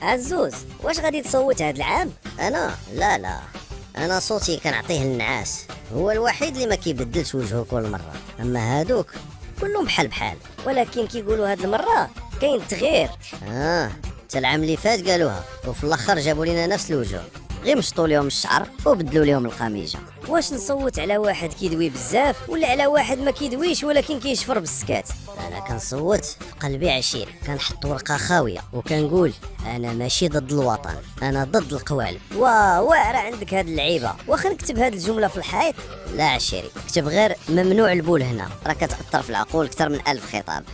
عزوز، واش غادي تصوت هاد العام؟ انا لا، انا صوتي كنعطيه للنعاس، هو الوحيد اللي ما كيبدلش وجهه كل مره، اما هادوك كلهم بحال بحال. ولكن كيقولوا هاد المره كاين تغيير. حتى العام اللي فات قالوها وفي الاخر جابوا لنا نفس الوجوه، غير مشطوا لهم الشعر وبدلوا لهم القميجه. واش نصوت على واحد كيدوي بزاف ولا على واحد ما كيدويش ولكن كيشفر بالسكات؟ انا كنصوت في قلبي عشير، كنحط ورقه خاويه وكنقول انا ماشي ضد الوطن، انا ضد القوالب. واعره عندك هاد اللعيبه، واخا نكتب هاد الجمله في الحيط. لا عشيري، كتب غير ممنوع البول هنا، راه كتاثر في العقول اكثر من 1000 خطاب.